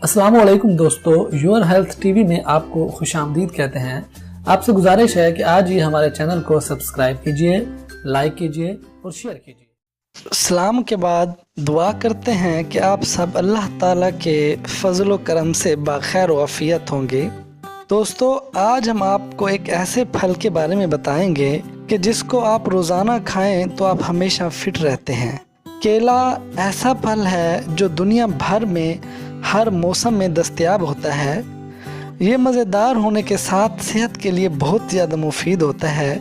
अस्सलाम वालेकुम दोस्तों, योर हेल्थ टीवी में आपको खुश आमदीद कहते हैं। आपसे गुजारिश है कि आज ही हमारे चैनल को सब्सक्राइब कीजिए, लाइक कीजिए और शेयर कीजिए। सलाम के बाद दुआ करते हैं कि आप सब अल्लाह ताला के फजल व करम से बाखैर व आफियत होंगे। दोस्तों, आज हम आपको एक ऐसे फल के बारे में बताएंगे कि जिसको आप रोज़ाना खाएं तो आप हमेशा फिट रहते हैं। केला ऐसा फल है जो दुनिया भर में हर मौसम में दस्तयाब होता है। ये मज़ेदार होने के साथ सेहत के लिए बहुत ज़्यादा मुफीद होता है,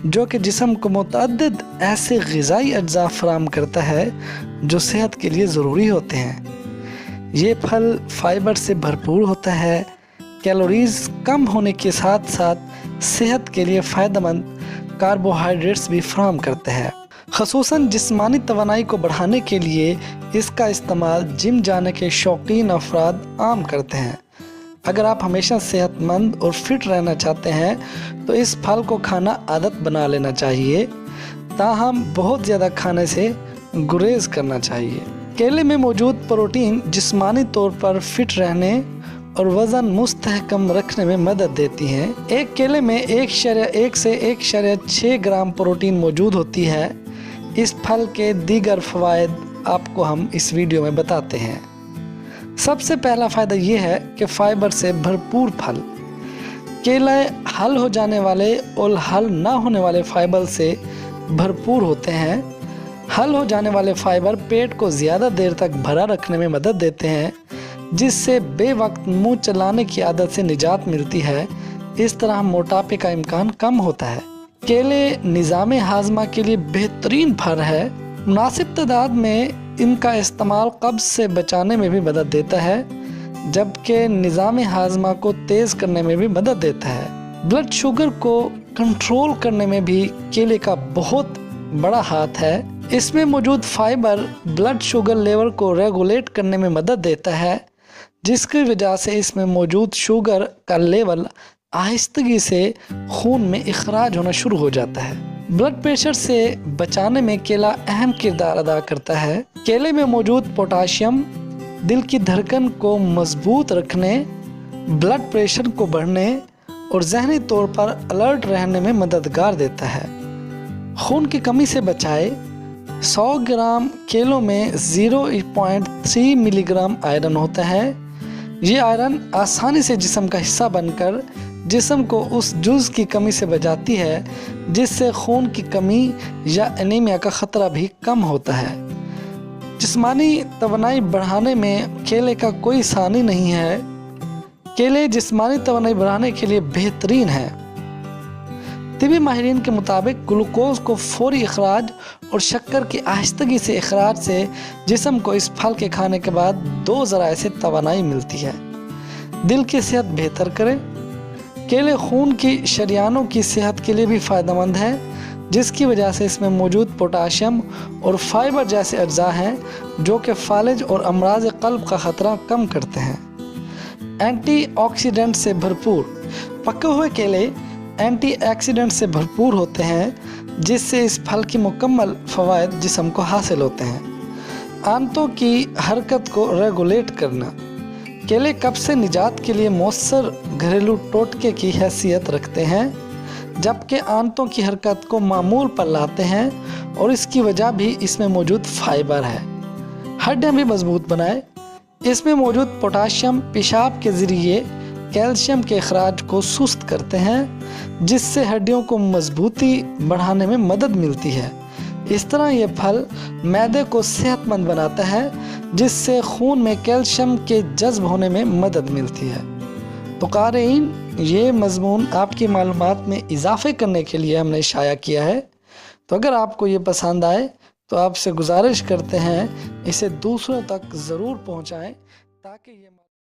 जो कि जिस्म को मुतअद्दिद ऐसे ग़िज़ाई अज्जा फराहम करता है जो सेहत के लिए ज़रूरी होते हैं। ये फल फाइबर से भरपूर होता है, कैलोरीज़ कम होने के साथ साथ सेहत के लिए फ़ायदेमंद कार्बोहाइड्रेट्स भी फराहम करता है। ख़ुसूसन जिस्मानी तवानाई को बढ़ाने के लिए इसका इस्तेमाल जिम जाने के शौकीन अफराद आम करते हैं। अगर आप हमेशा सेहतमंद और फिट रहना चाहते हैं तो इस फल को खाना आदत बना लेना चाहिए, ताहम बहुत ज़्यादा खाने से गुरेज करना चाहिए। केले में मौजूद प्रोटीन जिस्मानी तौर पर फिट रहने और वज़न मुस्तहकम रखने में मदद देती हैं। एक केले में 1 से 1.6 ग्राम प्रोटीन मौजूद होती है। इस फल के दीगर फ़वाइद आपको हम इस वीडियो में बताते हैं। सबसे पहला फ़ायदा ये है कि फ़ाइबर से भरपूर फल। केले हल हो जाने वाले और हल ना होने वाले फ़ाइबर से भरपूर होते हैं। हल हो जाने वाले फ़ाइबर पेट को ज़्यादा देर तक भरा रखने में मदद देते हैं, जिससे बेवक्त मुंह चलाने की आदत से निजात मिलती है। इस तरह मोटापे का इम्कान कम होता है। केले निज़ामे हाजमा के लिए बेहतरीन फल है। मुनासिब तादाद में इनका इस्तेमाल कब्ज़ से बचाने में भी मदद देता है, जबकि निज़ामे हाजमा को तेज़ करने में भी मदद देता है। ब्लड शुगर को कंट्रोल करने में भी केले का बहुत बड़ा हाथ है। इसमें मौजूद फाइबर ब्लड शुगर लेवल को रेगुलेट करने में मदद देता है, जिसकी वजह से इसमें मौजूद शुगर का लेवल आहिस्तगी से खून में इखराज होना शुरू हो जाता है। ब्लड प्रेशर से बचाने में केला अहम किरदार अदा करता है। केले में मौजूद पोटाशियम दिल की धड़कन को मजबूत रखने, ब्लड प्रेशर को बढ़ने और ज़हनी तौर पर अलर्ट रहने में मददगार देता है। खून की कमी से बचाए। 100 ग्राम केलों में 0.3 मिलीग्राम आयरन होता है। ये आयरन आसानी से जिस्म का हिस्सा बनकर जिस्म को उस जुज़ की कमी से बचाती है, जिससे खून की कमी या एनीमिया का ख़तरा भी कम होता है। जिस्मानी तवानाई बढ़ाने में केले का कोई सानी नहीं है। केले जिस्मानी तवानाई बढ़ाने के लिए बेहतरीन है। तिबी माहिरीन के मुताबिक ग्लूकोज को फौरी इखराज और शक्कर की आहिस्तगी से इखराज से जिस्म को इस फल के खाने के बाद 2 ज़राए से तवानाई मिलती है। दिल की सेहत बेहतर करें। केले खून की शरियानों की सेहत के लिए भी फ़ायदेमंद है, जिसकी वजह से इसमें मौजूद पोटाशियम और फाइबर जैसे अज्जा हैं जो कि फालिज और अमराज क़ल्ब का ख़तरा कम करते हैं। एंटीऑक्सीडेंट से भरपूर। पके हुए केले एंटीऑक्सीडेंट से भरपूर होते हैं, जिससे इस फल की मुकम्मल फ़वाइद जिस्म को हासिल होते हैं। आंतों की हरकत को रेगुलेट करना। केले कब्ज़ से निजात के लिए मौसर घरेलू टोटके की हैसियत रखते हैं, जबकि आंतों की हरकत को मामूल पर लाते हैं और इसकी वजह भी इसमें मौजूद फाइबर है। हड्डियाँ भी मजबूत बनाए। इसमें मौजूद पोटाशियम पेशाब के ज़रिए कैल्शियम के अखराज को सुस्त करते हैं, जिससे हड्डियों को मजबूती बढ़ाने में मदद मिलती है। इस तरह ये फल मैदे को सेहतमंद बनाता है, जिससे खून में कैल्शियम के जज्ब होने में मदद मिलती है। तो क़ारीन, ये मज़मून आपकी मालूमात में इजाफ़े करने के लिए हमने शाया किया है। तो अगर आपको ये पसंद आए तो आपसे गुजारिश करते हैं इसे दूसरों तक ज़रूर पहुँचाएँ, ताकि ये